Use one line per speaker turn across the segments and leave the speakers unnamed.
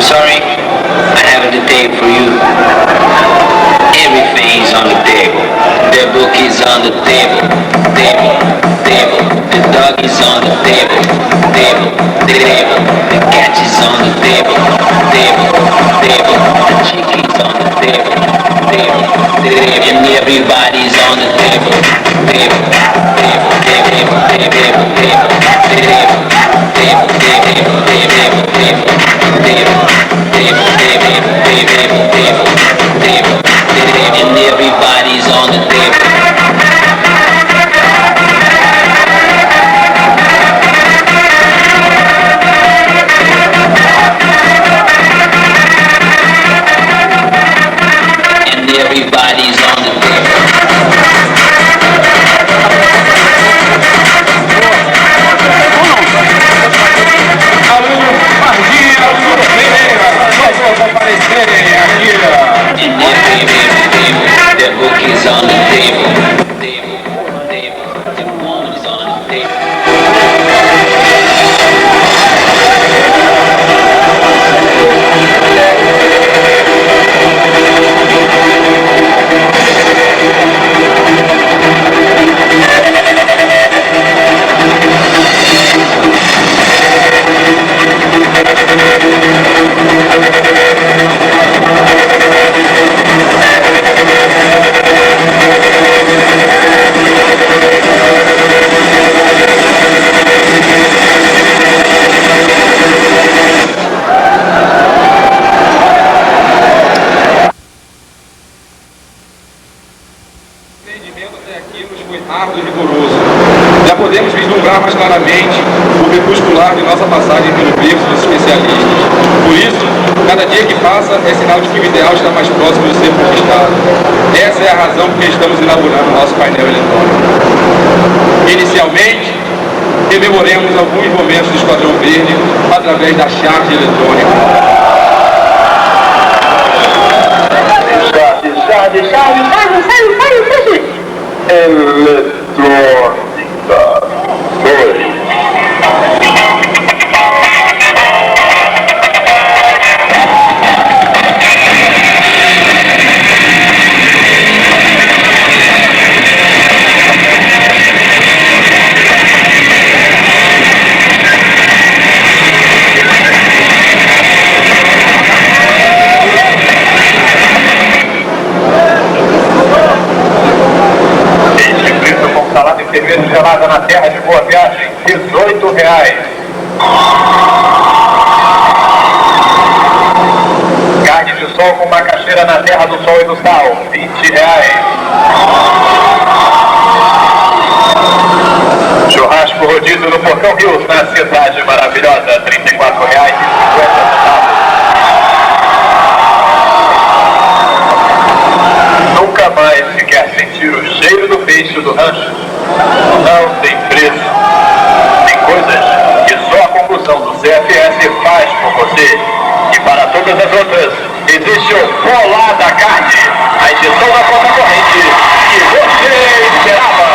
sorry, I have a date for you. Everything's on the table. The book is on the table. Table, table. The dog is on the table. Table, table. The cat is on the table. Table, table. The chicken's on the table. Table, table. And everybody's on the table. Table, table, table, table, table, table, table, table, table, table, table, and everybody's on the table. And everybody's on the table. The book is on the table. The woman is on the table.
Árduo e rigoroso. Já podemos vislumbrar mais claramente o crepuscular de nossa passagem pelo berço dos especialistas. Por isso, cada dia que passa é sinal de que o ideal está mais próximo de ser conquistado. Essa é a razão por que estamos inaugurando o nosso painel eletrônico. Inicialmente, rememoremos alguns momentos do Esquadrão Verde através da charge eletrônica.
Eletrônica 2. Cerveja gelada na terra de Boa Viagem, R$18. Carne de sol com macaxeira na terra do sol e do sal, R$20. Churrasco rodízio no Portão Rios, na cidade maravilhosa, R$34,50. Nunca mais se quer sentir o cheiro do peixe do rancho. Não tem preço. Tem coisas que só a concussão do CFS faz por você. E para todas as outras, existe o Polar da Carne, a edição da conta corrente que você esperava.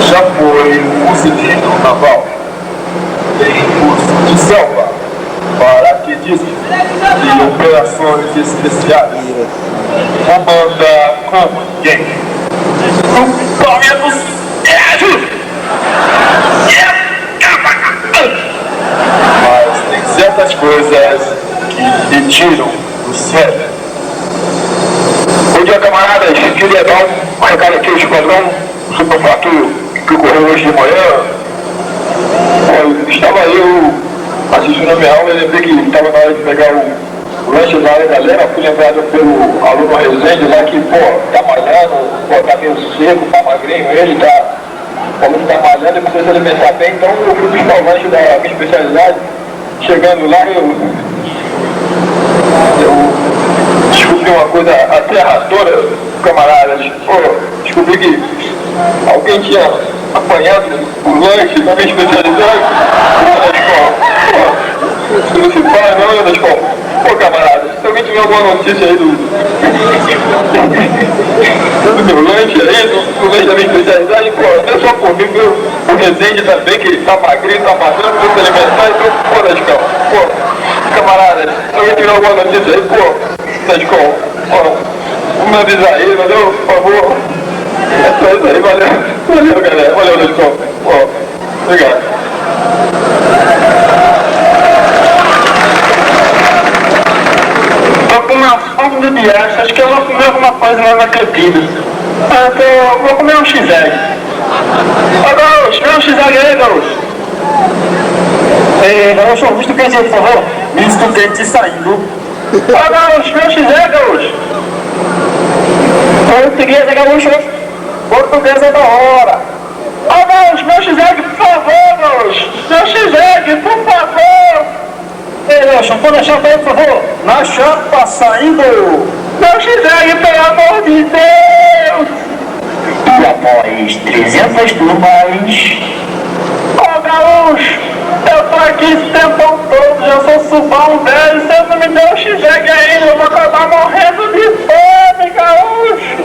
Já foi concedido um naval em curso de selva para aquedismo e operações especiais. Comanda como ninguém. O Palmeiras mas tem certas coisas que me tiram do sério. Bom dia, camaradas. Queria dar um recado aqui ao esquadrão sobre o fato que ocorreu hoje de manhã. Estava eu assistindo a minha aula e lembrei que estava na hora de pegar o lanche da área galera. Fui lembrado pelo aluno Rezende lá que, tá malhando, tá meio seco, tá magrinho, ele tá falando que tá malhando e precisa se alimentar bem. Então eu fui buscar o lanche da minha especialidade. Chegando lá, eu descobri uma coisa aterradora, camaradas. Descobri que alguém tinha apanhado o lanche da minha especialidade na escola. Isso não se fala não, na escola. Camarada, se alguém tiver alguma notícia aí do meu lanche aí, do lanche da minha especialidade, eu só comigo, o Rezende também, que tá magrinho, tá magrinho, precisa se alimentar, então, pô, Nescau, pô, camarada, alguém tirar alguma notícia aí, pô, Nescau, pô, me avisa aí, valeu, por favor. É só isso aí, valeu, valeu, galera, valeu, Nescau, pô, obrigado. Tô com uma fome de diacho, acho que eu vou comer alguma coisa lá na cantina. Eu vou comer um X-Egg. Ô, Gaúcho, vê um X-Egg aí, Gaúcho. Ei, Gaúcho, misto quente aí, por favor. Misto quente saindo. Ô, Gaúcho, vê um X-Egg, Gaúcho. Portuguesa, Gaúcho. Portuguesa da hora. Ô, Gaúcho, vê um X-Egg, por favor, Gaúcho. Vê um X-Egg, por favor. Ei, Gaúcho, pode deixar pra aí, por favor. Na chapa saindo. Meu X-Egg, pelo amor de Deus! E após 300 turmas... Ô, Gaúcho, eu tô aqui esse tempão todo, já sou subão velho, você não me deu o X-Egg ainda, eu vou acabar morrendo de fome, Gaúcho!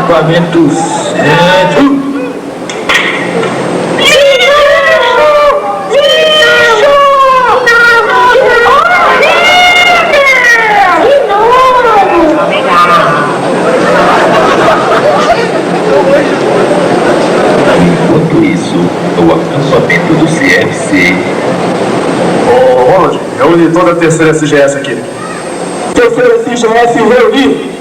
Equipamentos
Enquanto isso, o acampamento do CFC.
Ô, Ronald, reúne toda a terceira SGS aqui.
Terceira SGS reunir.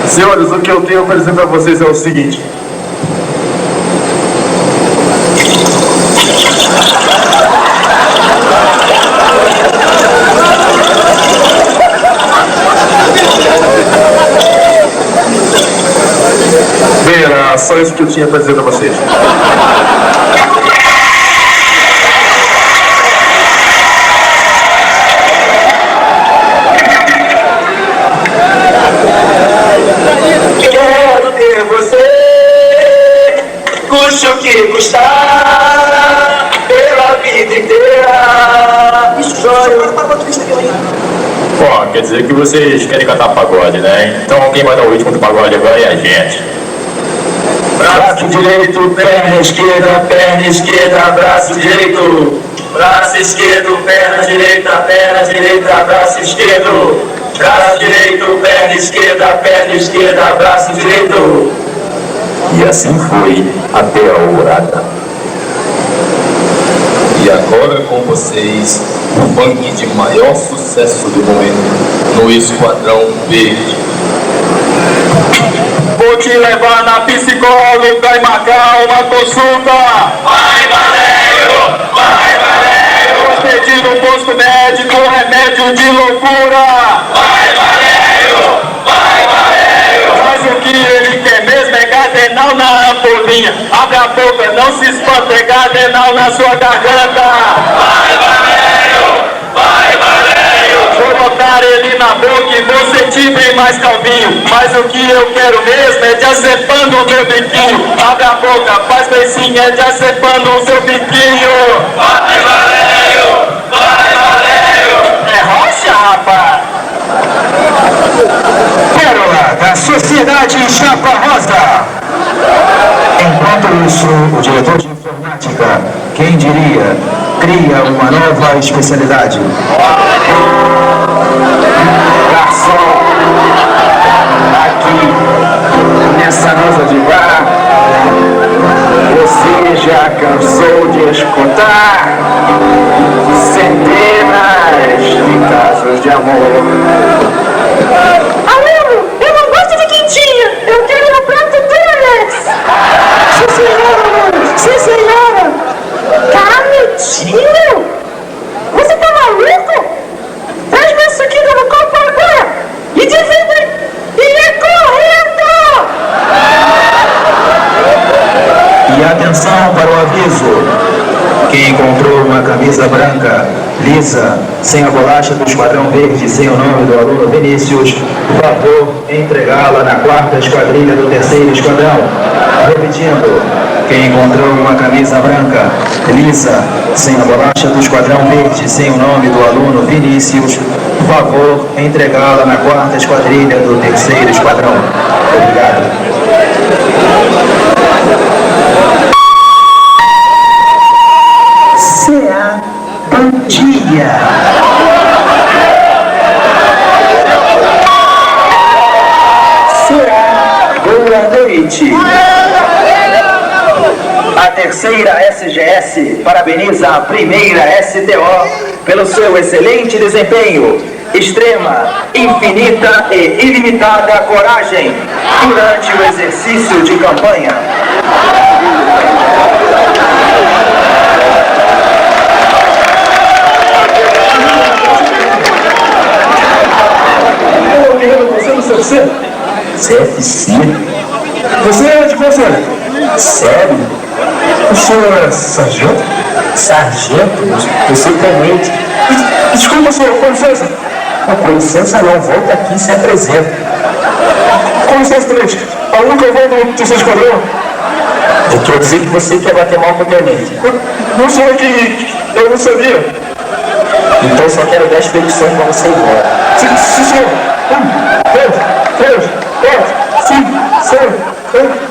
Senhores, o que eu tenho para dizer para vocês é o seguinte. Bem, era só isso que eu tinha para dizer para vocês.
Quero ter você, custe o que custar, pela vida inteira.
Bom, quer dizer que vocês querem cantar pagode, né? Então quem vai dar o ritmo do pagode agora é a gente.
Braço direito, perna esquerda, braço direito. Braço esquerdo, perna direita, braço esquerdo. Braço direito, perna esquerda, braço direito.
E assim foi até a alvorada.
E agora com vocês, o funk de maior sucesso do momento, no Esquadrão Verde.
Vou te levar na psicóloga e marcar uma consulta. Vai, Valério! Vai, Valério! Vou pedir no posto médico remédio de loucura. Vai, Valério! Vai, Valério! Mas o que ele quer mesmo é cardenal na ampolinha. Abre a boca, não se espanta, é cardenal na sua garganta. Vai, Valério! Vai, Valério! Vou botar ele na boca e vou sentir bem mais calvinho. Mas o que eu quero mesmo é diazepando o meu biquinho. Abre a boca, faz beicinho, é diazepando o seu biquinho. Vai, Valério! Vai, Valério! É rocha, rapaz! Pérola da Sociedade Chapa Rosa. Enquanto isso, o diretor de informática, quem diria, cria uma nova especialidade. Garçom, aqui nessa mesa de bar, você já cansou de escutar centenas de casos de amor.
Aluno, eu não gosto de quentinha, eu quero no prato deles. Sim, senhora, sim, senhora. Canutinho? Você tá maluco? Traz meu suquinho no copo agora e desvenda e é correndo!
E atenção para o aviso. Quem encontrou uma
camisa branca, lisa, sem a bolacha do esquadrão verde, sem o nome do aluno Vinícius, por favor, entregá-la na 4ª esquadrilha do 3º esquadrão. Repetindo, quem encontrou uma camisa branca, lisa, sem a bolacha do esquadrão verde, sem o nome do aluno Vinícius, por favor, entregá-la na 4ª esquadrilha do 3º esquadrão. Obrigado. CA Bandinha. CA Boa Noite. A 3ª SGS parabeniza a 1ª STO pelo seu excelente desempenho, extrema, infinita e ilimitada coragem durante o exercício de campanha. Você no CFC? CFC? Você é de qual série? Sério? O senhor é sargento? Sargento? Eu sou tenente. Desculpa, senhor, com licença. Não, com licença não, volta aqui e se apresenta. Com licença, tenente. A única volta do seu esquadrão? Eu quero dizer que você quer bater mal com o tenente. Não sou que eu não sabia. Então só quero 10 expedições para você ir embora. Sim, senhor. 1, 2, 3, 4, 5, 6, 7.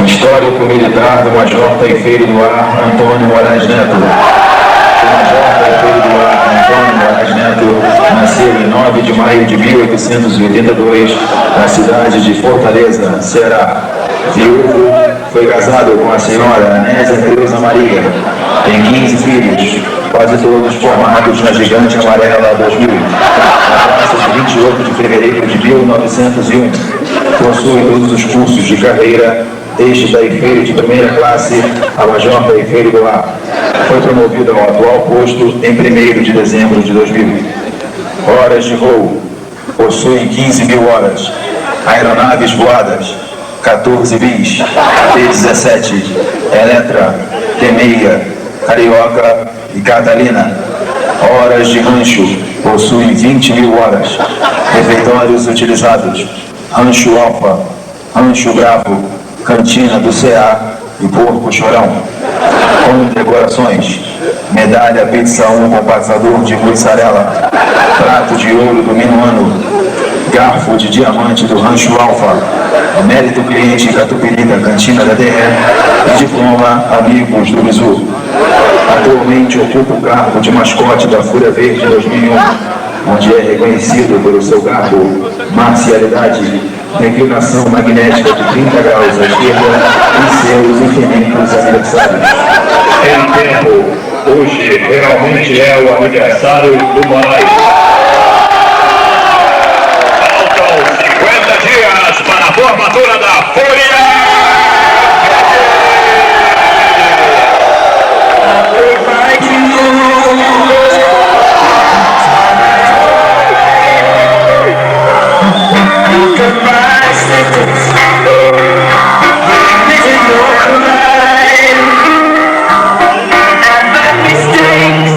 Histórico militar do Major Taifeiro do Ar, Antônio Moraes Neto. O Major Taifeiro do Ar, Antônio Moraes Neto, nasceu em 9 de maio de 1882, na cidade de Fortaleza, Ceará. Viúvo, foi casado com a senhora Anésia Creuza Maria. Tem 15 filhos, quase todos formados na Gigante Amarela 2000. Na praça de 28 de fevereiro de 1901, possui todos os cursos de carreira, desde Taifeiro de primeira classe a Major Taifeiro do Ar. Foi promovido ao atual posto em 1º de dezembro de 2000. Horas de voo, possui 15.000 horas. Aeronaves voadas, 14 bis, T-17, Eletra, T-6, Carioca e Catalina. Horas de rancho, possui 20.000 horas. Refeitórios utilizados, rancho Alfa, rancho Bravo, cantina do CA e porco chorão. Condecorações: medalha pizza 1 com passador de mussarela, prato de ouro do minuano, garfo de diamante do rancho Alfa, mérito cliente Catupiry da cantina da DR e diploma Amigos do Bizu. Atualmente ocupa o cargo de mascote da Fúria Verde 2001, onde é reconhecido pelo seu cargo, marcialidade, declinação magnética de 30 graus à esquerda e seus infinitos aniversários. Em tempo, hoje realmente é o aniversário do Moraes.
Faltam 50 dias para a formatura da Fúria!
Mistakes.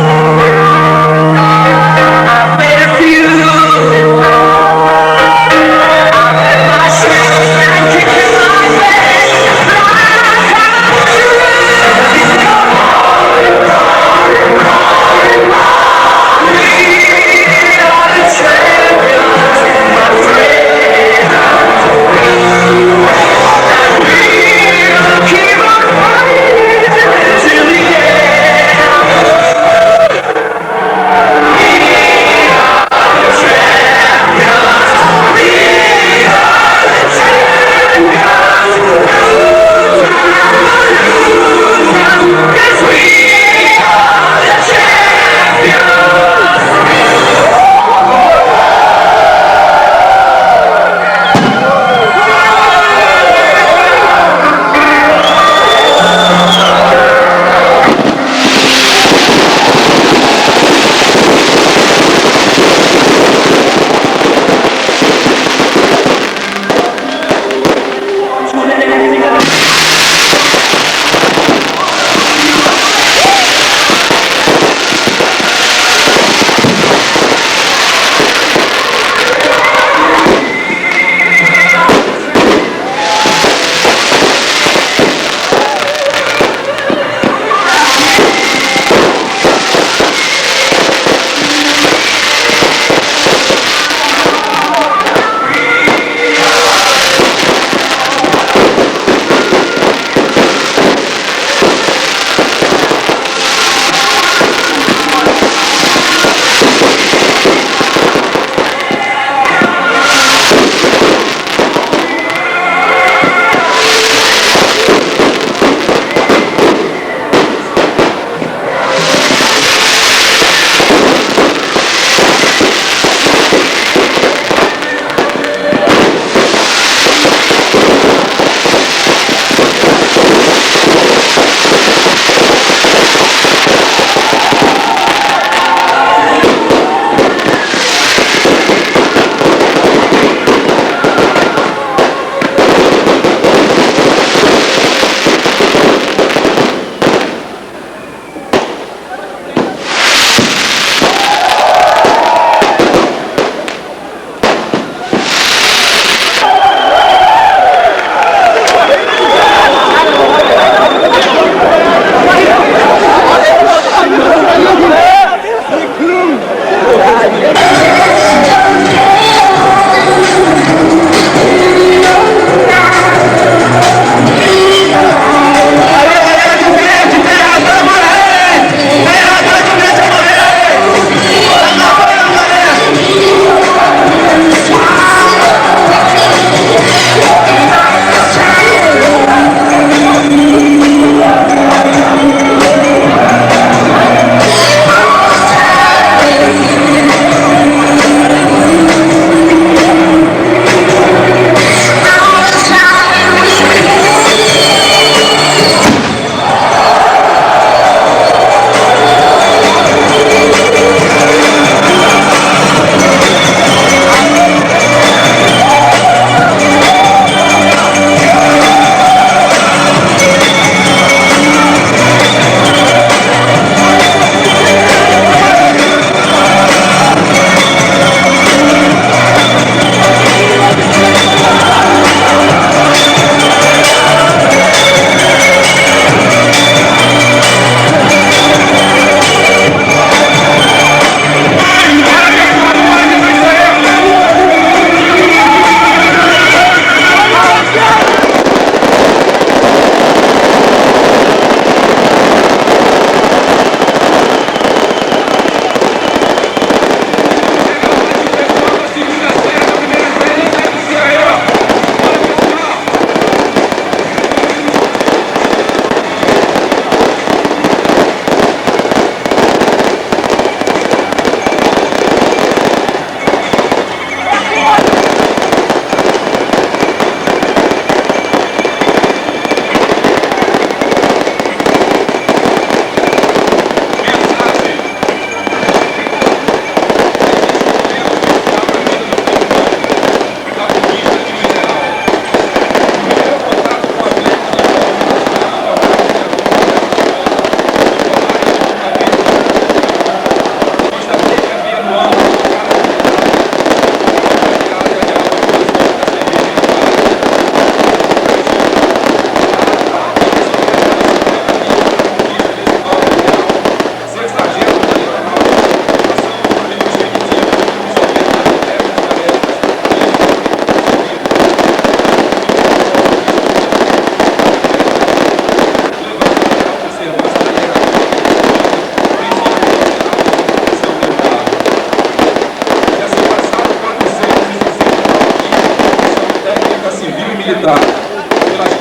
lutar pelas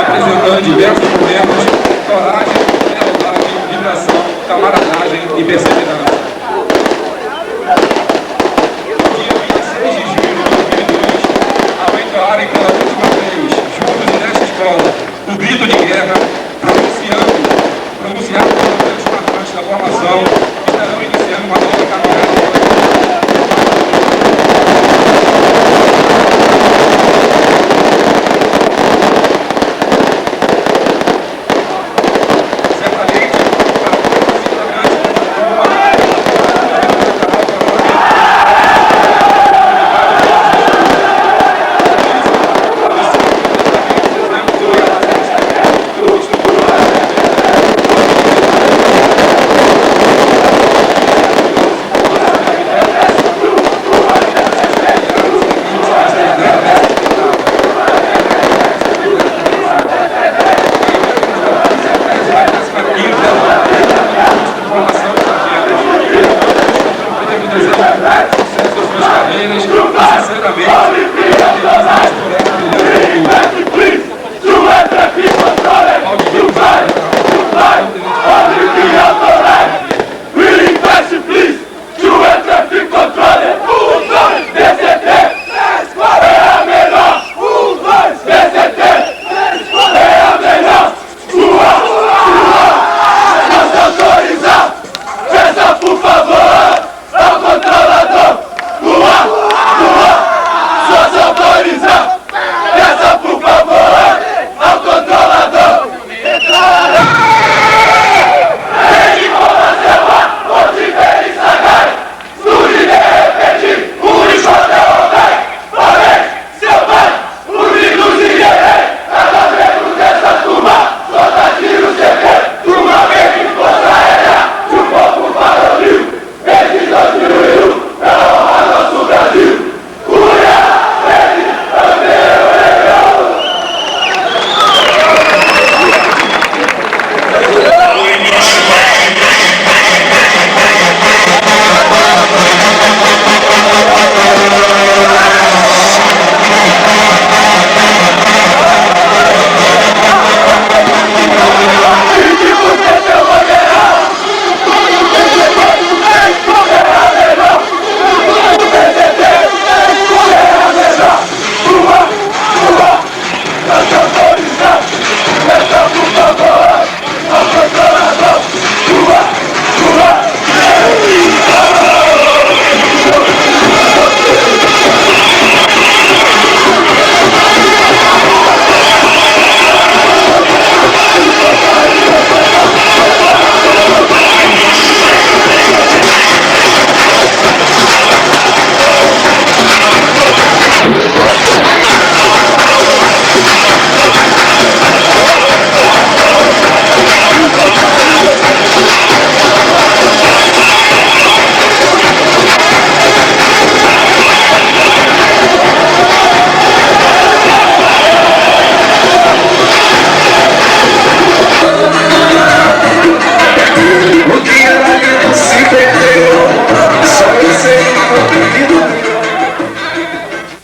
apresentando diversos momentos, coragem, lealdade, vibração, camaradagem e perseverança. Dia 26 de julho de 2002, ao entoarem pela última vez, juntos e nesta escola, o grito de guerra, pronunciado pelos grandes marcantes da formação, estarão iniciando uma nova caminhada. Sinceramente,